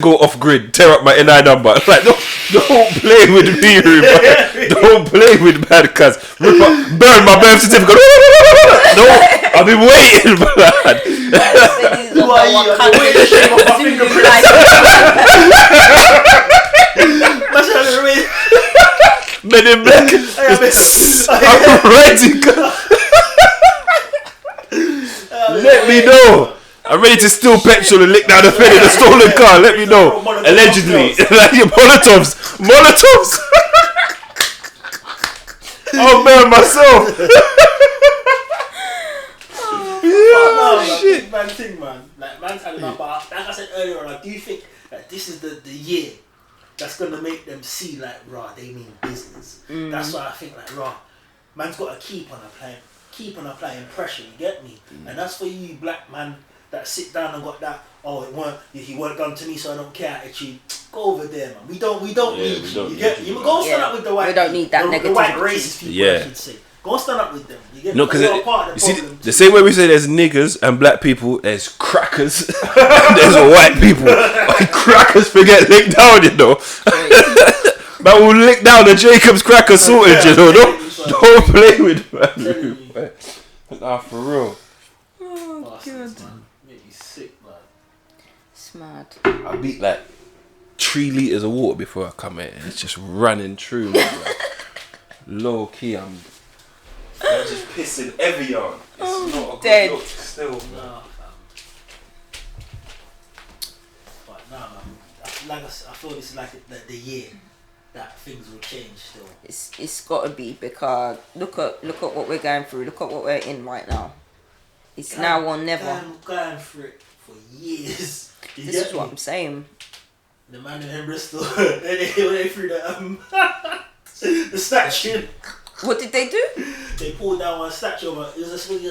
go off grid, tear up my NI number. Like, don't play with me, man. Don't play with man, cuz burn my birth certificate. No, I've been waiting, man. Who are you? I've been waiting to shave off my fingerprints. Men in black. I'm ready. Let me know. I'm ready to steal petrol and lick down the fender in a stolen car. Let me know. Allegedly. Like your Molotovs. I'll burn myself. Shit. Man thing, man. Like, man's had enough. But like I said earlier on, I do think that this is the year that's going to make them see, like, rah, they mean business. That's why I think, like, rah, man's got to keep on applying pressure, you get me? And that's for you, black man, that sit down and got that, he weren't done to me, so I don't care attitude. Go over there, man. We don't need you. You get me? Go stand up with the white. We don't need that negativity. The white racist people, I should say. Go stand up with them. You get No, because you see, the same way we say there's niggers and black people, there's crackers, there's white people. Like, crackers forget lick down, you know. But we'll lick down the Jacob's cracker sorted, you know. Don't play with man. Nah, for real. Oh, good. Man. Make you sick, man. It's mad. I beat like 3 litres of water before I come here. It's just running through me, bro. Low key, I'm just pissing every yarn. It's not a dead. good look still. Nah, but nah, man. Like I feel this is like the year that things will change still. It's got to be, because look at what we're going through. Look at what we're in right now. It's now or never. I'm going through it for years. This is what I'm saying. The man in Bristol, they threw the statue. What did they do? They pulled down one statue of it was a slave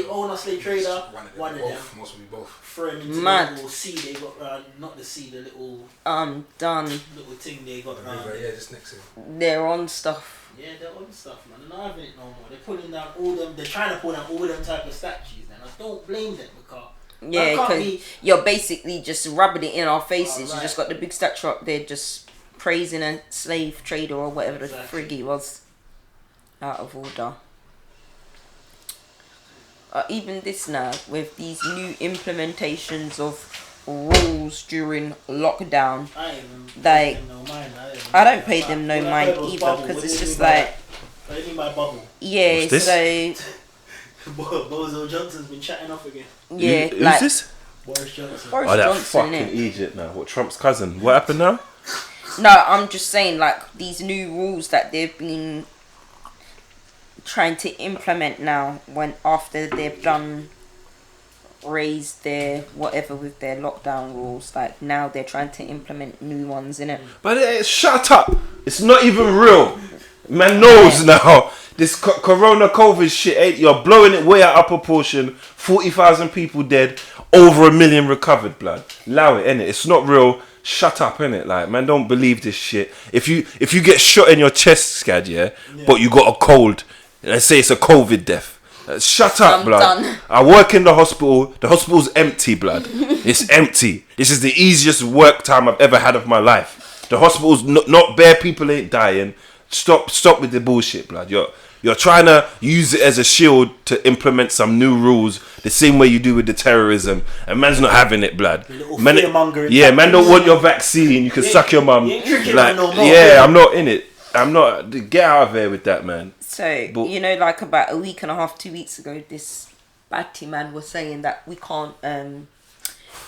owner, slave trader. One of them. Must be both. Throw him into Mad. the little sea they got not the sea, the little Done. little thing they got around. Yeah, just next to it. They're on stuff. Yeah, they're on stuff, man. They're not having it no more. They're pulling down all them. They're trying to pull down all them type of statues. And I don't blame them because Yeah, because you're basically just rubbing it in our faces. Right. You just got the big statue up there just praising a slave trader or whatever the frig he was. Out of order. Even this now, with these new implementations of rules during lockdown, I don't pay them no mind either, because it's just like, what do you mean by bubble? yeah, What's this? so Bozo Johnson's been chatting off again. yeah, Who's like this? Boris Johnson. Boris Oh, that Johnson, fucking innit? Egypt now. What, Trump's cousin? What happened now? No, I'm just saying, like, these new rules that they've been trying to implement now, when after they've done raised their whatever with their lockdown rules, like now they're trying to implement new ones in it. But shut up. It's not even real. Man knows now. This corona COVID shit, you're blowing it way out of proportion. 40,000 people dead, over 1 million recovered, blood. Allow it, innit? It's not real. Shut up, innit? Like, man, don't believe this shit. If you get shot in your chest, Scad, yeah, but you got a cold, let's say it's a COVID death. Shut up, I'm blood. done. I work in the hospital. The hospital's empty, blood. It's empty. This is the easiest work time I've ever had of my life. The hospital's not bare people ain't dying. Stop with the bullshit, blood. You're trying to use it as a shield to implement some new rules the same way you do with the terrorism, and man's not having it, blood. Man, man don't want your vaccine. You can suck your mum. Like, yeah, I'm not in it. I'm not. Get out of here with that, man. So, you know, like about a week and a half, 2 weeks ago, this batty man was saying that we can't,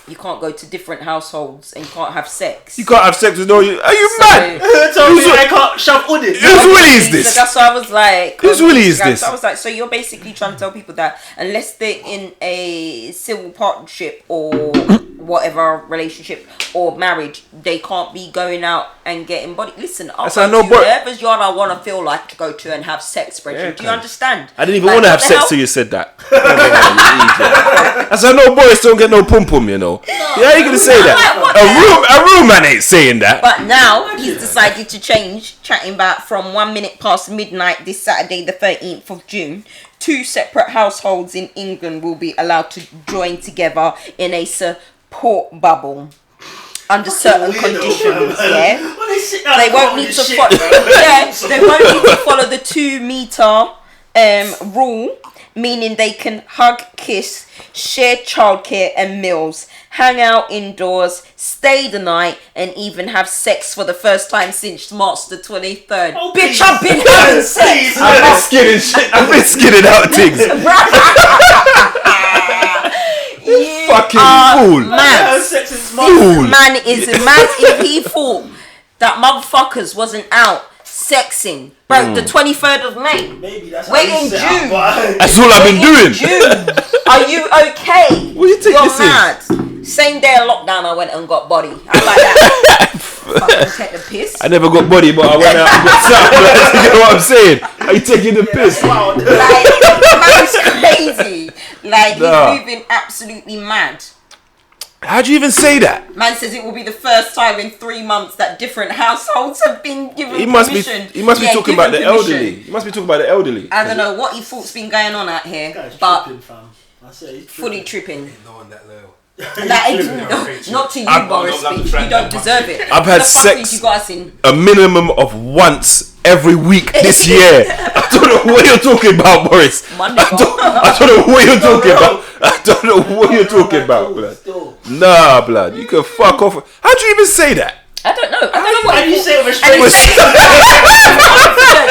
you can't go to different households and you can't have sex. You can't have sex with no. Are you mad? Tell me I can't shove Udin. Whose willy is this? So that's why I was like, whose willy is this? I was like, so you're basically trying to tell people that unless they're in a civil partnership or whatever relationship or marriage, they can't be going out and getting body. Listen, I'll go to wherever's yard I want to feel like to go to and have sex, brethren. Do you understand? I didn't even want to have sex till you said that. I said, no, boys don't get no pum pum, you know. Yeah, you gonna say that? A real man ain't saying that. But now he's decided to change, chatting about from 1 minute past midnight this Saturday, the 13th of June. 2 separate households in England will be allowed to join together in a port bubble under certain conditions. Yeah, Well, they won't need to follow. Yeah, they won't need to follow the 2 meter rule, meaning they can hug, kiss, share childcare and meals, hang out indoors, stay the night, and even have sex for the first time since March the 23rd. Oh, Bitch, please. I've been having sex. I've been skinning shit. I've been skinning out things. You Fucking are fool. mad. Sex is Fool. Man is mad if he thought that motherfuckers wasn't out sexing. Bro, the 23rd of May. Maybe that's We're how you in set June. up, but- That's all I've been doing. June. Are you okay? What do you think You're this mad. Same day of lockdown, I went and got body. I like that. Fucking take the piss. I never got body, but I went out and got something. You know what I'm saying? Are you taking the piss? Wow. Like, man's crazy. Like, Nah. he's moving absolutely mad. How'd you even say that? Man says it will be the first time in 3 months that different households have been given He must permission. be talking given about the permission. elderly. He must be talking about the elderly. I don't know what he thought's been going on out here, Guy's but tripping, fam. I say he's fully tripping. Ain't no one that loyal. Not to you, I'm Boris. not the Bitch. friend You don't that deserve it. I've had The fuck sex- did you got us in? A minimum of once every week this year. I don't know what you're talking about, Boris. My I nigga. don't know what you're talking about. I don't know what you're talking about, blood. Still. Nah, blood. You can fuck off. How'd you even say that? I don't know. I don't know what How do you he say it with a and straight he's face? saying-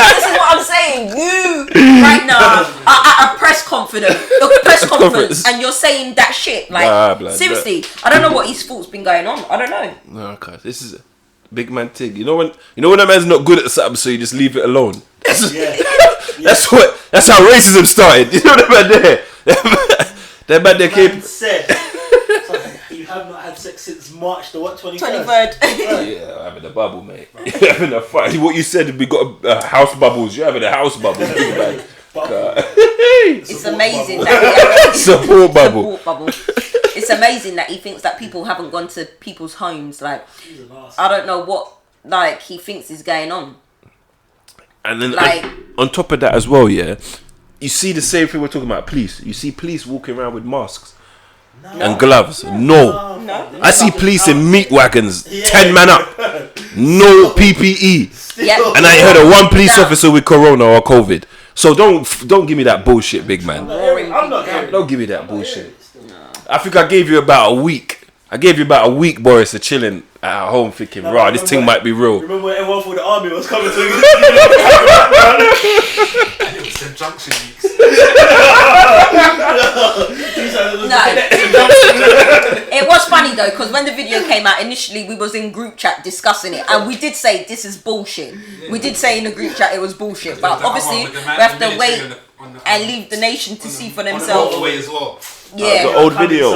This is what I'm saying. You right now are at a press conference, and you're saying that shit. Like Nah, blood, seriously, I don't know what his thoughts been going on. I don't know. No, okay. This is a big man thing. You know when a man's not good at something, so you just leave it alone. That's Yeah. that's how racism started. You know what I mean? There. That man there came. Man said, you have not had sex since March the what, 21st? 23rd. Yeah, I'm having a bubble, mate. You're having a fight. What you said, we got house bubbles. You're having a house bubble. Big man. It's amazing that he Support bubble. Support bubble. It's amazing that he thinks that people haven't gone to people's homes. Like, He's an arse. I don't know what like he thinks is going on. And then Like- on top of that as well, yeah, you see the same thing we're talking about. Police. You see police walking around with masks and gloves. No. No. I see police in meat wagons, 10 man up, no PPE. Yeah. And I ain't heard of one police No. officer with corona or COVID. So don't give me that bullshit, big man. I'm not hearing it. Don't give me that bullshit. I think I gave you about a week. I gave you about a week, Boris, of chilling at home thinking, rah, this thing might be real. Remember when everyone thought the army was coming to you? And it was the junction weeks. It was funny though, because when the video came out, initially we was in group chat discussing it, and we did say this is bullshit. We did say in the group chat it was bullshit, but obviously we have to wait and leave the nation to see for On the themselves. motorway as well. That was Yeah, an old video.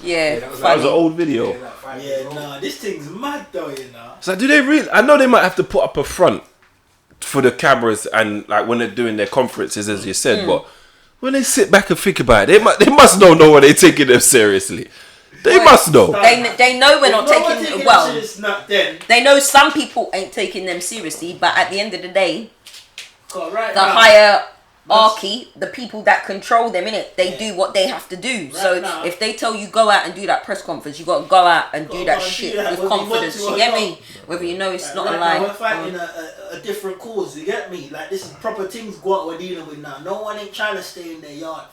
yeah, that was That was an funny. old video. Yeah, nah, this thing's mad though, you know. So do they really? I know they might have to put up a front for the cameras and like when they're doing their conferences, as you said. But when they sit back and think about it, they must know they're taking them seriously. They must know. They know we're not taking well. It's not then. They know some people ain't taking them seriously, but at the end of the day, Right the now, hierarchy, the people that control them, innit, they do what they have to do. So now. if they tell you go out and do that press conference, you got to go out and do that go and shit do that with whether you want confidence. to You or get not. me? Whether you know it's not right a now, lie. we're fighting a different cause, you get me? Like, this is proper things what we're dealing with now. No one ain't trying to stay in their yard.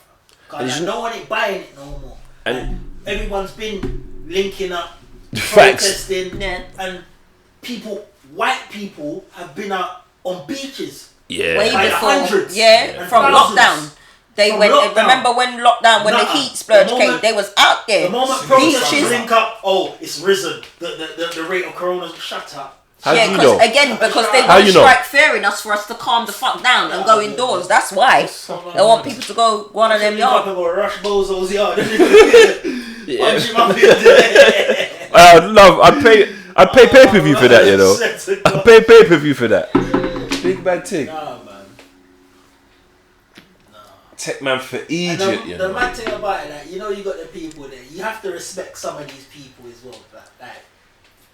Cause like, no one ain't buying it no more. And everyone's been linking up, Facts. protesting, Yeah. and white people have been out on beaches. Yeah. Way By the before, hundreds yeah, and from thousands. lockdown. They From went. lockdown. Remember when lockdown, when the Nah, heat splurge the came, moment- they was out there. The moment protesters Beaches. link up, oh, it's risen. The rate of corona, shut up. How Yeah, do you because know? again, because they How want to you know? strike fear in us for us to calm the fuck down and go indoors. That's why they want people to go one of them You're yards. going to rush Bozo's yard. Yeah. Punch him up in there. I'd pay pay-per-view for that, you know. I'd pay pay-per-view for that. Big bad thing. Nah, man. Tech man for And Egypt, you the know. mad thing about it, like, you know, you got the people there. You have to respect some of these people as well. Like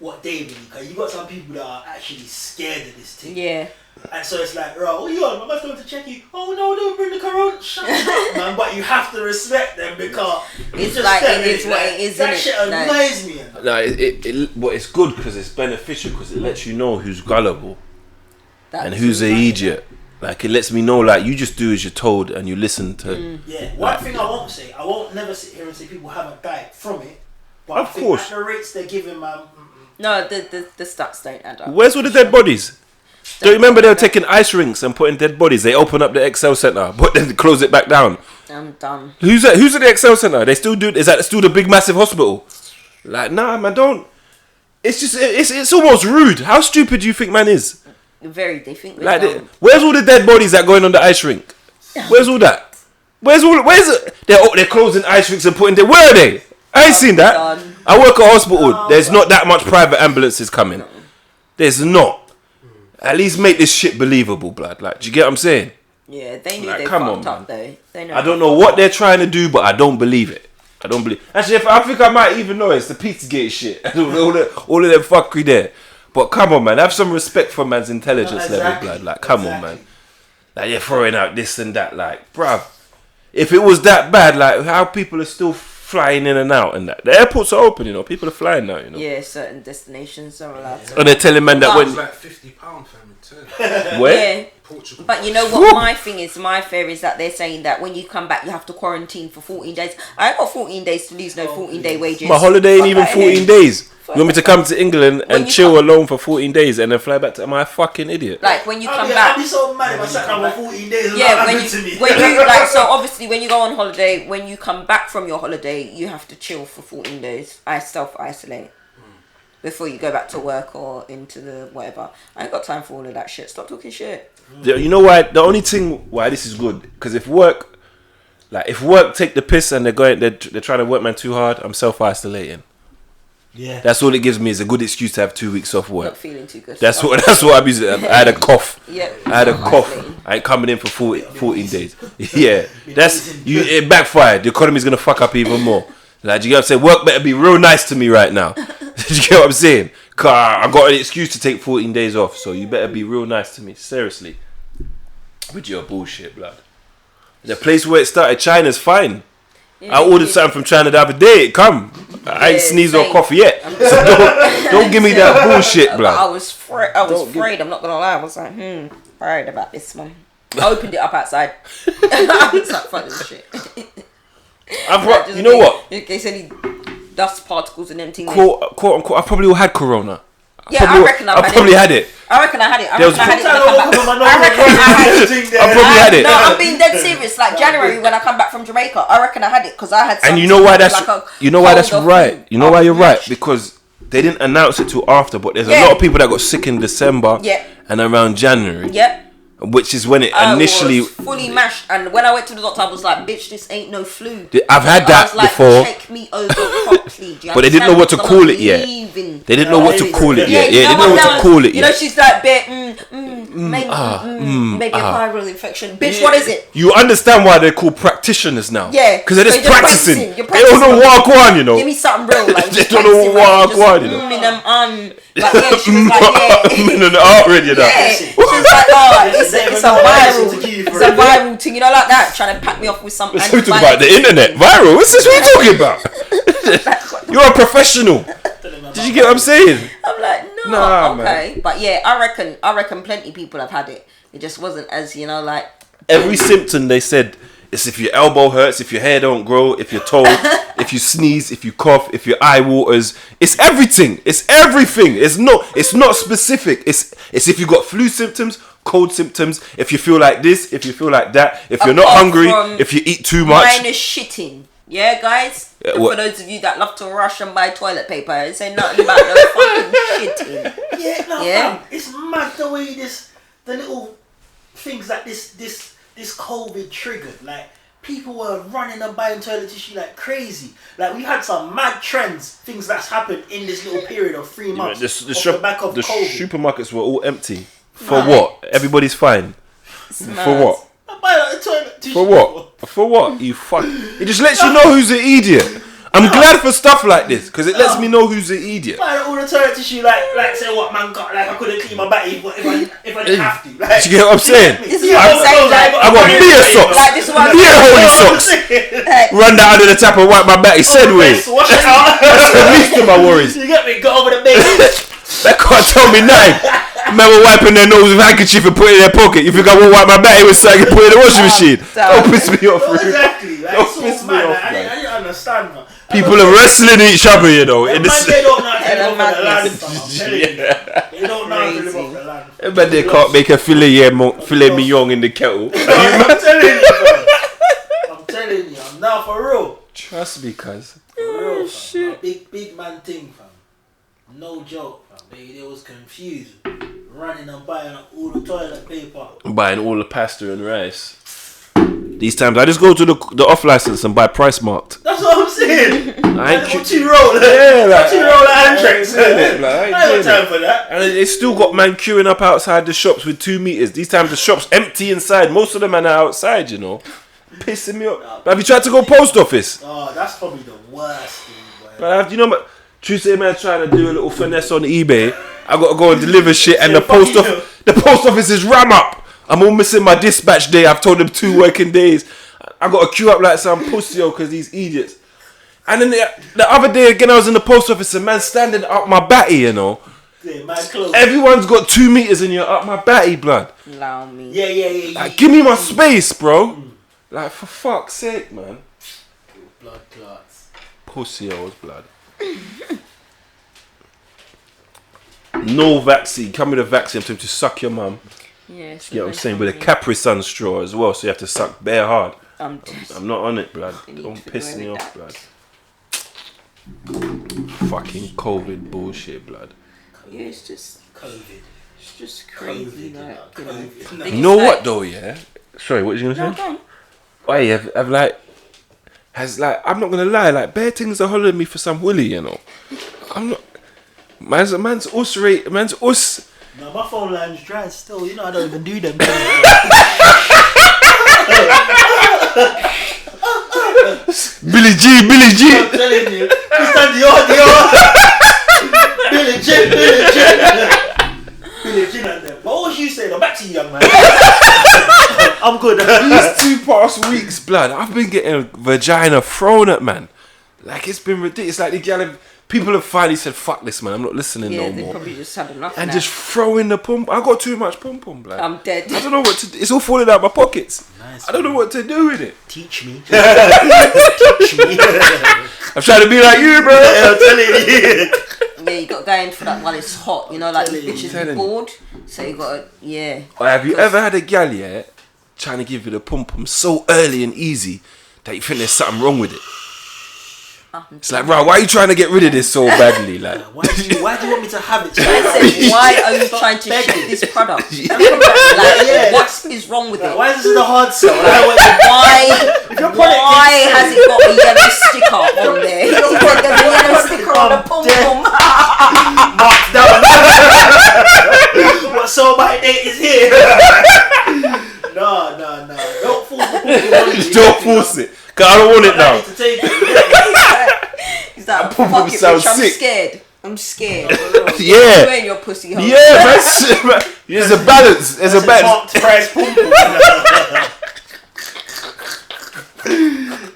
what they believe. Because you got some people that are actually scared of this thing. Yeah. And so it's like, right, what you on? My man's going to check you. Oh no, don't bring the corona. Shut up, man. But you have to respect them because It's just like, them, it is innit? what Like, it is, that innit? shit Like- annoys me. No, but it's good because it's beneficial because it lets you know who's gullible That's and who's an idiot. Like, it lets me know, like, you just do as you're told and you listen to. Yeah, one thing I won't say, I won't never sit here and say people haven't died from it. But Of I think course. at the rates they're giving, man. No, the stats don't add up. Where's all the dead bodies? Do you remember they were taking ice rinks and putting dead bodies? They open up the Excel Center, but then close it back down. I'm done. Who's at the Excel Center? They still do. Is that still the big massive hospital? Like, nah, man, don't. It's just it's almost rude. How stupid do you think man is? They think we're Like, dumb. where's all the dead bodies that going on the ice rink? Where's all that? Where's it? They're closing ice rinks and putting. Where are they? I ain't seen that. done. I work at a hospital. There's not that much private ambulances coming. There's not. At least make this shit believable, blood. Like, do you get what I'm saying? Yeah, they knew Like, they come fucked on, up though. They know I don't know what they're trying to do, but I don't believe it. I don't believe. Actually, I think I might even know it's the Pizzagate shit. all of them fuckery there. But come on, man. Have some respect for man's intelligence level, blood. Like, come on, man. Like, you're throwing out this and that. Like, bruv, if it was that bad, like, how people are still flying in and out and that. The airports are open, you know. People are flying now, you know. Yeah, certain destinations are allowed to. And they're telling man that But- It's when... like £50 family too. Where? Yeah. Portugal. But you know what my thing is? My fear is that they're saying that when you come back, you have to quarantine for 14 days. I ain't got 14 days to lose no 14-day wages. My holiday ain't Fuck even that, 14 innit? days. Fuck You want me to come to England When and you chill come- alone for 14 days and then fly back to... Am I a fucking idiot? Like when you come I'll back. be so mad if I sat down for 14 days and Yeah, that when happened to me. you like, so obviously when you go on holiday, when you come back from your holiday, you have to chill for 14 days. I self-isolate before you go back to work or into the whatever. I ain't got time for all of that shit. Stop talking shit. You know why? The only thing why this is good, because if work take the piss and they're trying to work man too hard, I'm self-isolating. Yeah. That's all it gives me is a good excuse to have 2 weeks off Not work. feeling too good. That's what I'm using. I had a cough. Yeah. I had a cough. I ain't coming in for 14 days. Yeah, it backfired. The economy's gonna fuck up even more. Like, do you get what I'm saying? Work better be real nice to me right now. Do you get what I'm saying? Cause I got an excuse to take 14 days off, so you better be real nice to me. Seriously. With your bullshit, blood. The place where it started, China's fine. Yeah, I ordered something from China the other day. It come. I ain't Yeah, sneezed or same. cough yet. So don't give me that bullshit, But blood. I was afraid. I'm not gonna lie. I was like, worried about this one. I opened it up outside. I was like, fuck this shit. Just You know what? In case any dust particles and anything. Quote unquote, I probably had corona. Yeah, I reckon I've I had probably it. had it. I reckon I had it. I There reckon was- I had it when I come back. I reckon I had it. I probably had it. No, I'm being dead serious. Like January when I come back from Jamaica, I reckon I had it because I had. And you know why that's like a right. cold or flu. You know I why was you're right mashed. because they didn't announce it till after. But there's a Yeah. lot of people that got sick in December Yeah. and around January, Yep. which is when it I initially. was fully mashed, and when I went to the doctor, I was like, "Bitch, this ain't no flu." I've had I that was like, before. Check me over properly. Do you But they didn't know what to understand? call it yet. Leaving. They didn't know what to call it Yeah, yet. you Yeah, they didn't know what what that to call was? it You know, yet. she's like, maybe a viral infection. Bitch, what is it? You understand why they're called practitioners now? Yeah, because they're just so you're practicing. practicing, you're They don't know what I want, you know. Give me something real. Like, They just don't know practicing, what I just, want, you know. Like, yeah, she was like, yeah. I'm in the already, you know. Yeah, she was like, oh, it's a viral, to give it's for a it. viral thing, you know, like that, trying to pack me off with some. So we talking about the internet, viral. What's this? What are you talking about? You're a professional. Did you get what I'm saying? I'm like, no, Nah, okay, but yeah, I reckon plenty of people have had it. It just wasn't as like. Every symptom they said is if your elbow hurts, if your hair don't grow, if your toe, if you sneeze, if you cough, if your eye waters. It's everything. It's everything. It's not specific. It's if you got flu symptoms, cold symptoms, if you feel like this, if you feel like that, if you're not Apart hungry, from if you eat too much. Minus shitting. Yeah, guys? Yeah, For what? those of you that love to rush and buy toilet paper, it ain't nothing about no fucking shitting. Yeah, no, Yeah. fam, it's mad the way the little things that this COVID triggered. Like, people were running and buying toilet tissue like crazy. Like, we had some mad trends, things that's happened in this little period of 3 months. The off the back of COVID. supermarkets were all empty. For Mad. what? Everybody's fine. It's For mad. what? I buy like a toilet tissue. For what? For what? You fuck. It just lets you know who's an idiot. I'm glad for stuff like this because it lets me know who's an idiot. Man, all the toilet tissue, like say what man got, like I couldn't clean my batty if I didn't have to. Like, You get what I'm saying? This is what I'm saying. Like, I got beer socks. Like, this is what I'm Beer saying. holy socks. Run down under the tap and wipe my back. He said with. Wash it out. That's the least of my worries. You get me? Go over the base. That can't tell me nothing. Remember wiping their nose with a handkerchief and put it in their pocket. You think I won't wipe my back with something and put it in the washing machine? Don't piss me off, Well, really. exactly. Like, Don't it's all piss me mad. off, Like, I man. didn't understand, man. People are wrestling each other, you know. Man, In this, they don't know how to live off the land, madness. fam. I'm telling you. They don't know how to live off the land. but they can't make a filet mignon in the kettle. I'm telling you, bro. I'm telling you. I'm now for real. Trust me, cuz. For real, fam. Nah, big man thing, fam. No joke, fam. They was confused. Running and buying up all the toilet paper. Buying all the pasta and rice. These times I just go to the off license and buy price marked. That's what I'm saying. I ain't Got 2 roll. Yeah, like, 2 roll of Andrex. I ain't I ain't doing got time it. for that. And they still got man queuing up outside the shops with 2 meters. These times the shop's empty inside. Most of the men are outside, you know. Pissing me off. But have you tried to go post office? Oh, that's probably the worst thing, boy. But you know, Tuesday man trying to do a little finesse on eBay. I got to go and deliver shit, and Yeah, the post fuck office, the post office is ram up. I'm all missing my dispatch day. I've told them 2 working days. I got to queue up like some pussy, because these idiots. And then the other day again, I was in the post office, and man standing up my batty, you know. Yeah, man, close. Everyone's got 2 meters, and you're up my batty, blood. Allow me. Yeah. Like, give me my space, bro. Like, for fuck's sake, man. Blood clots. Pussy holes, blood. No vaccine. Come with a vaccine. I'm to suck your mum. Yeah. You know what I'm saying? With a Capri Sun straw as well. So you have to suck bare hard. I'm not on it, blood. Don't piss me off, blood. Fucking COVID bullshit, blood. Yeah, it's just COVID. It's just crazy. Like, you know. COVID. You know what though, yeah? Sorry, what was you gonna say? No, Why I've like I'm not gonna lie, like bare things are hollering me for some willy, you know. I'm not man's us rate, man's us. No, my phone line's dry still. You know I don't even do them. Billy G. I'm telling you. Christian Dior. Billy Jean and them. But what was you saying? I'm back to you, young man. I'm good. These 2 past weeks, blood, I've been getting vagina thrown at, man. Like, it's been ridiculous. Like, people have finally said, fuck this, man. I'm not listening yeah, no they more. probably just had enough. And now. just throwing the pump. I got too much pump, blood. I'm dead. I don't know what to do. It's all falling out my pockets. Nice, I don't know what to do with it. Teach me. Teach me. I'm trying to be like you, bro. I'm telling you. Yeah, you got to go in for that while it's hot. You know, like these bitches Telling be you. bored. So you got to, yeah. Or have you ever had a gal, yeah, trying to give you the pum so early and easy that you think there's something wrong with it? It's like, right, why are you trying to get rid of this so badly? Like, Why do you want me to have it? I said, why are you trying to ship begging. this product? Yeah. What is wrong with it? Why is this the hard sell? Why has it got a yellow sticker on there? There's a yellow sticker on the pom pom. Marked down. What so my date is here? No. Don't force the don't force it. Cause I don't want it now. to take it. He's like, pom-pom fuck it, sounds bitch, I'm sick. scared. I'm scared. Yeah. Wearing your pussy hole. Yeah, man. There's a balance. There's a That's balance. marked price pum pum.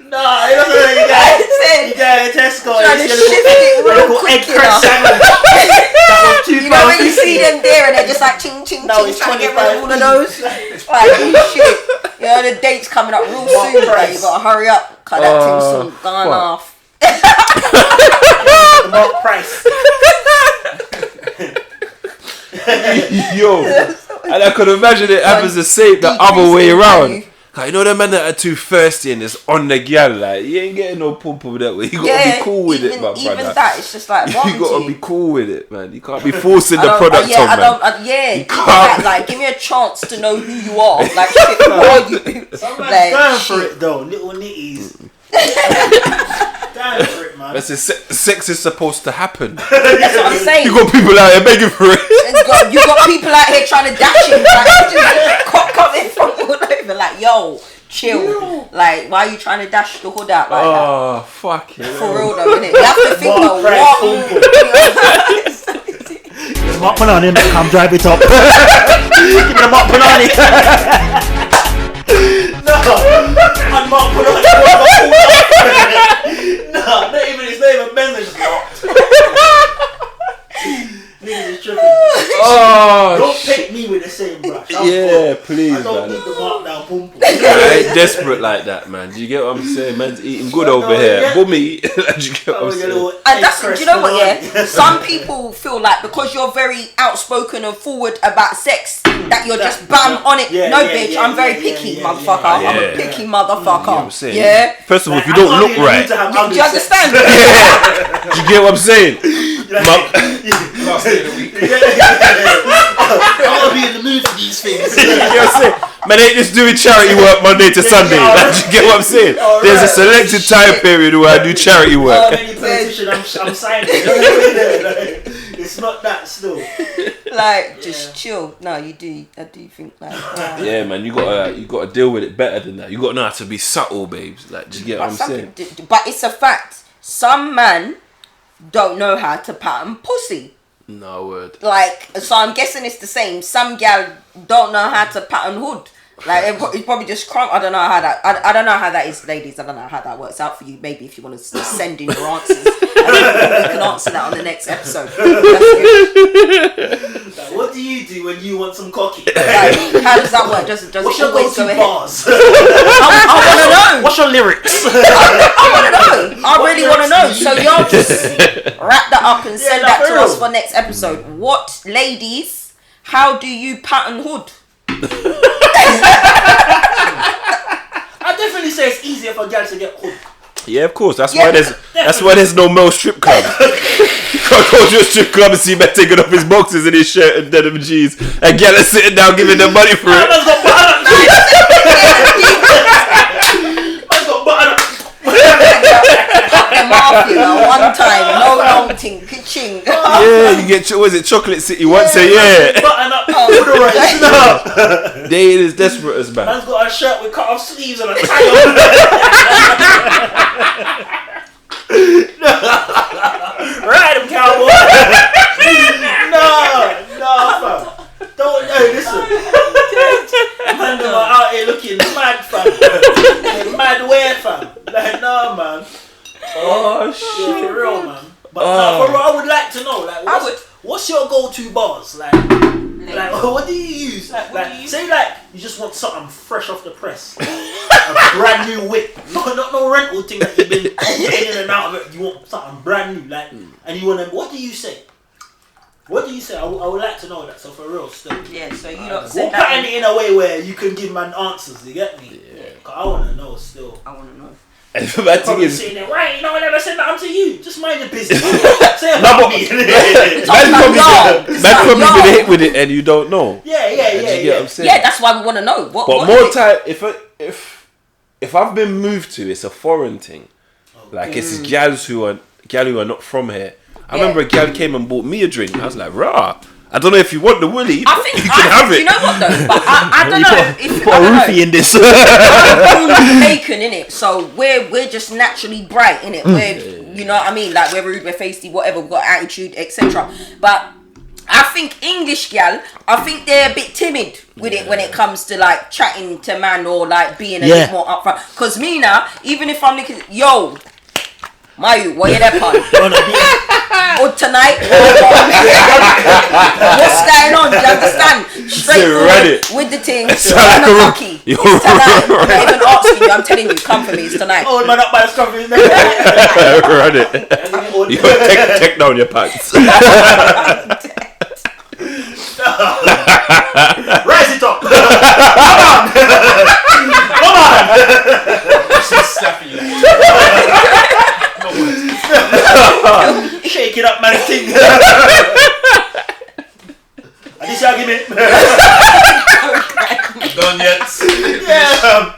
Nah, it doesn't like you get a Tesco. Trying to it's shift it real little quick, egg you cress know. sandwich. That was £2.50. You know when you see them there and they're just like ching ching No, ching it's trying to get rid of all of 25p. those. Like shit. You know the date's coming up real soon, bro. You gotta hurry up. Cause that thing's soon gone fuck. off. The mark price. Yo, and I could imagine it happens the same, the other way around. Like, you know the men that are too thirsty and it's on the gal, like, you ain't getting no pum that way. You gotta be cool with it, my brother. Even that, it's just like, You gotta be cool with it, man. You can't be forcing the product yeah, on, man. even can't. that, like, give me a chance to know who you are. Like, shit, who are you? Somebody's Like, going for shit. it though, little nitties. Going for it, man. That's sex is supposed to happen. That's what I'm saying. You got people out here begging for it. You got people out here trying to dash him, like, just coming from all over, like, yo, chill. Like, why are you trying to dash the hood out like that? Oh, fuck it. For real though, innit? You have to think though, Mark Panani, come drive it up. Give me the Mark Panani. No, and Mark Panani. No, not even his name, and Ben's just locked. Niggas is tripping. Oh, Don't pick me with the same brush. yeah, please, I don't man. need the mark down pum pum. I ain't desperate like that, man. Do you get what I'm saying? Man's eating good over here. yeah. Bummy. Do you get what I'm saying? And that's, do you know what, yeah? Some people feel like because you're very outspoken and forward about sex, that you're just bam on it. Yeah, no, yeah, bitch, yeah, I'm very yeah, picky, yeah, motherfucker. yeah. I'm a picky motherfucker. You know what I'm saying? Yeah. First of all, if you Like, don't I'm look not even right, to have Do you ugly sex. understand? do you get what I'm saying? Last day of the week. I want to be in the mood for these things. You get what I'm saying? Man, ain't just doing charity work Monday to Sunday. yeah, Like, do you get what I'm saying? There's a selected time period where I do charity work. How many politician I'm signing? It's not that still. Like, just chill. No, you do. I do think like. Yeah, man, you gotta deal with it better than that. You gotta know how to be subtle, babes. Like, do you get what I'm saying? But it's a fact. Some man don't know how to pattern pussy. No word. Like, so I'm guessing it's the same. Some gal don't know how to pattern hood. Like, it's probably just crumb. I don't know how that. I don't know how that is, ladies. I don't know how that works out for you. Maybe if you want to send in your answers, you can answer that on the next episode. Like, what do you do when you want some cocky? Like, how does that work? Does What's it your always go-to go ahead? bars? I want to know. What's your lyrics? I want to know. I really want to know. So y'all just wrap that up and send that to us for next episode. What, ladies? How do you pattern hood? I definitely say it's easier for guys to get hood. Yeah, of course. That's Yeah, why there's no male strip club. You can't go to a strip club and see man taking off his boxes and his shirt and denim jeans, and get us sitting down giving them money for it. Man's got button up. Man's got button up. Cut them off, you know, one time, no long thing, kitching. Yeah, you get what is it, Chocolate City once a year. Button up. They ain't as desperate as man. Man's got a shirt with cut off sleeves and a tie on. Ride him, cowboy. No, fam. Don't, hey, listen. Man, them are out here looking mad, fam. Mad wear, fam. Like, nah, man. Oh Yeah, for real, man. But Oh. nah, for real, I would like to know, like, what's your go-to bars? Like, what do you use? Like, what do you use? Say, like, you just want something fresh off the press. A brand new whip. Not no rental thing that you've been in and out of it. You want something brand new, like, and you want to, what do you say? What do you say? I would like to know that, so for real, still. Yeah, so you don't We'll send pattern that. it in a way where you can give man answers, you get me? Yeah. Cause I want to know still. I want to know. And the bad thing Probably is, sitting there, why you know I never said that to you? Just mind your business. Say No, about but- me. man's probably been hit with it and you don't know. Yeah. Do you get what I'm saying? Yeah, that's why we want to know. What But what more is it? time, if I've been moved to, it's a foreign thing. Like it's gals who are not from here. I remember a gal came and bought me a drink. I was like, rah. I don't know if you want the willy. I think you can have it. You know what though? But I don't know if Put a roofie in this. I'm Jamaican in it, so we're just naturally bright in it. We're you know what I mean, like we're rude, we're feisty, whatever. We've got attitude, etc. But I think English gal, I think they're a bit timid with it when it comes to like chatting to man or like being a bit more upfront. Cause me now, even if I'm looking, yo, Mayu, what you there, pun? Or tonight, what's going on? Do you understand? Straightforward with the thing. It's like not a cocky. It's tonight. I'm not even asking you. I'm telling you, come for me. It's tonight. Oh, man, up by the scruff of his neck. Run it. You take down your pants. Rise it up. Come on. She's snapping you. Shake it up, man. Ting. And this argument. Done yet? Yeah.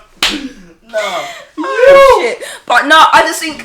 No. Oh, shit. But no, I just think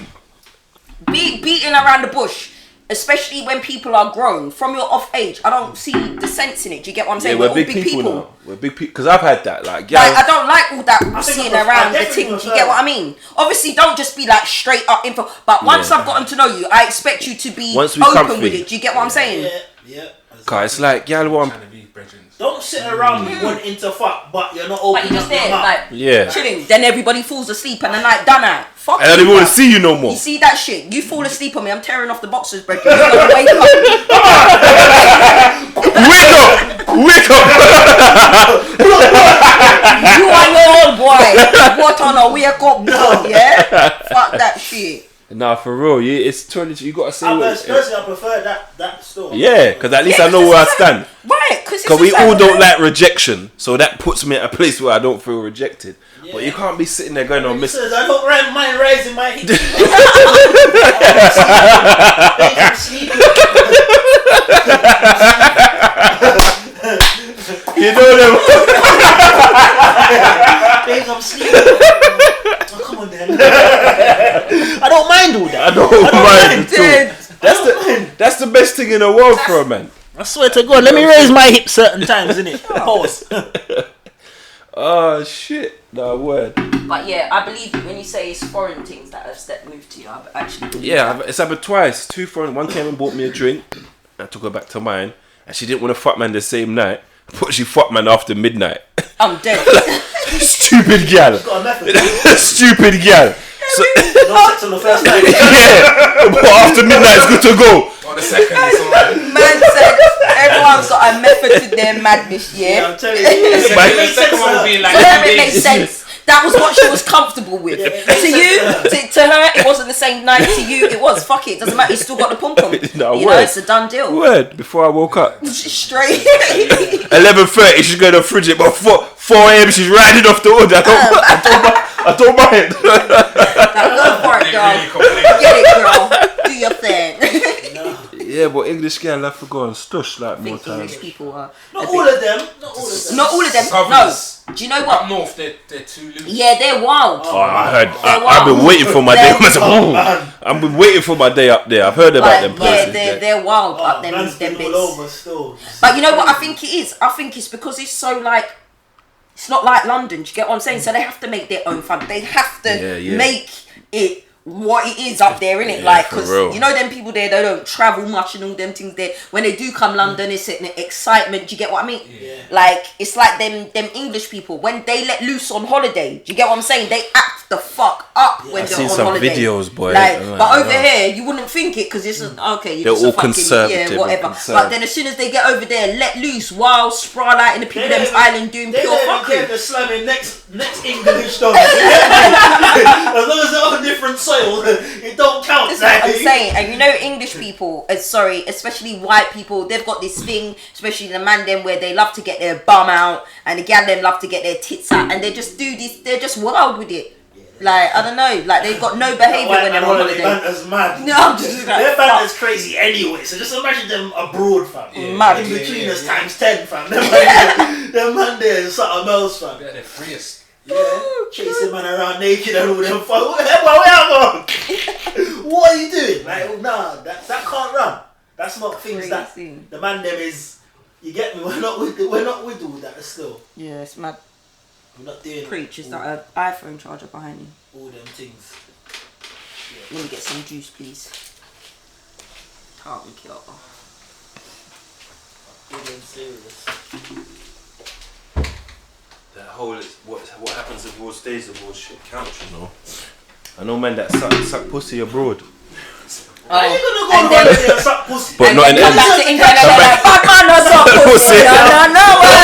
beating around the bush. especially when people are grown. From your off age, I don't see the sense in it. Do you get what I'm saying? we're all big people now. We're big people because I've had that. Like, yeah, Like, I don't like all that seeing around the definitely thing. Do you prefer get what I mean? Obviously, don't just be like straight up info. But once Yeah. I've gotten to know you, I expect you to be Once we open comfy. with it. Do you get what I'm saying? Yeah. cause it's like, yeah, what I'm Trying to be brethren. Don't sit around wanting to fuck, but you're not open. But you just up your there, mouth. like Yeah. chilling. Then everybody falls asleep and the night done out. Fuck I don't you, even want bruv. to see you no more. You see that shit? You fall asleep on me, I'm tearing off the boxers, bro. You're gonna wake up. Wake up! You are your old boy. What on a wake up, boy? Yeah. Fuck that shit. Nah, for real, it's 22. You gotta say Personally, I prefer that story. yeah, because at least I know because where I it's stand. Right, because Because we all don't like rejection, so that puts me at a place where I don't feel rejected. Yeah. But you can't be sitting there going on miss. Says, I don't mind raising my hips. I'm sleeping. You know them. Babes, I'm sleeping. Oh, come on, then. I don't mind all that. I don't mind at all. Dude. That's the best thing in the world for a man. I swear to God, let me raise my hips certain times, innit? Pause. Oh shit! No word. But yeah, I believe when you say it's foreign things that have step moved to you, I actually believe Yeah, it's happened twice. Two friends. One came and bought me a drink. I took her back to mine, and she didn't want to fuck man the same night. But she fucked man after midnight. I'm dead. Stupid gal. Got a method. Stupid gal. So, No sex on the first night. yeah, but after midnight it's good to go. On the second, it's alright. Man said everyone's got a method to their madness, Yeah, yeah? I'm telling you. The second one will be like For her 2 it makes days. sense. That was what she was comfortable with. To you, to her, it wasn't the same night. To you, it was. Fuck it, doesn't matter. You still got the pom pom. No, You know, word. it's a done deal. Word. Before I woke up. Straight. 11:30 she's going to fridge it, but 4 a.m. she's riding off the hood. I don't mind. Now go for it, They girl. really complain. Get it, girl. Do your thing. Yeah, but English girl have to go and stush like I more think English times. people are. Not all of them. Not all of them. Not all of them. Southerners. No. Do you know Up what? north, they're too loose. Yeah, they're wild. Oh, I heard. They're I've been wild. waiting for my day. They're- I've been waiting for my day up there. I've heard about them Yeah, places. they're wild Oh, up them man's been bits. all over still. But you know what I think it is? I think it's because it's so like, it's not like London. Do you get what I'm saying? So they have to make their own fun. They have to Yeah. make it what it is up there, innit? Yeah, Like, for because real. you know them people there, they don't travel much and all them things there. When they do come London, it's an excitement. Do you get what I mean? Yeah. Like, it's like them English people, when they let loose on holiday. Do you get what I'm saying? They act the fuck up when I've they're seen on some holiday. videos, boy. Like, I'm like, but over wow. here, you wouldn't think it because it's okay. You're They're just a all fucking, conservative yeah, and whatever. conservative. But then as soon as they get over there, let loose, wild, sprawl out in the people them's island doing They pure don't even care if fuckery. they're slamming next English dog. As long as they're on different soil, it don't count. That's what I'm saying. And you know, English people, especially white people, they've got this thing, especially the man them, where they love to get their bum out, and the gal them love to get their tits out, and they just do this. They're just wild with it. Like, I don't know, like they've got no behaviour when they're on holiday. Banter's mad. No, I'm just like, Their banter's crazy anyway. So just imagine them abroad, fam. Mad. In between us times 10, fam. Them man there is something else, fam. They're the freest. Yeah, chasing man around naked and all them fun. What are you doing? Like, nah, that can't run. That's not things that Crazy. the man them is. You get me? We're not with all that still. Yeah, it's mad. We're not doing Preach, is all, that an iPhone charger behind you? all them things. Let me get some juice, please. Can't make it up. All them serious. That whole what happens abroad stays abroad shit counts, you know. I know men that suck pussy abroad, How you gonna go and on then- holiday and suck pussy? but And not then in come England. back to England and they're like, fuck man, that's not Pussy. pussy.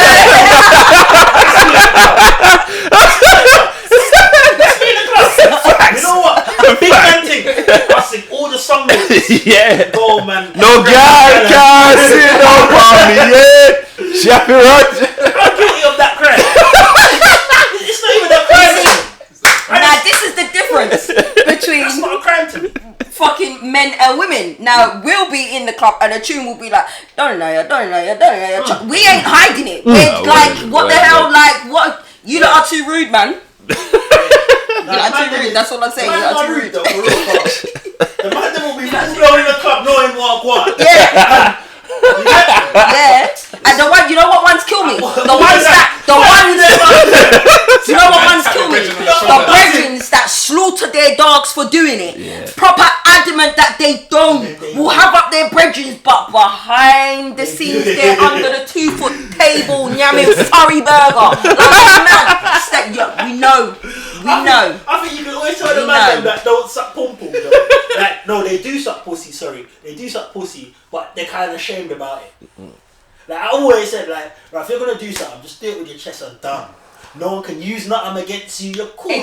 You know what? Big man thing. I sing all the songs. Yeah. Go man. No girl can sit up on me, yeah. She happy right? I'm guilty of that crime. It's not even a crime. Now this is the difference between It's not a crime to me. fucking men and women. Now we'll be in the club and the tune will be like, don't know you. We ain't hiding it. We're No, like, word, what the word, hell? word. Like, what? You lot are too rude, man. You lot are too rude. That's all I'm saying. You Man, lot not are too rude rude. though, for real, The man them will be full blown in the club knowing what. Yeah. Yeah. And the one, you know what ones kill me? You know what ones kill me? The brethrens that slaughter their dogs for doing it. Yeah. Proper adamant that they don't. Will have up their brethrens, but behind the scenes they're under the 2-foot table nyamming furry burger. Like, man, we know. I think you can always tell the man that don't suck pom pom though. Like, no, they do suck pussy, they do suck pussy, but they're kind of ashamed about it. Like, I always said, like, right, if you're gonna do something, just do it with your chest and done. No one can use nothing against you, you're cool.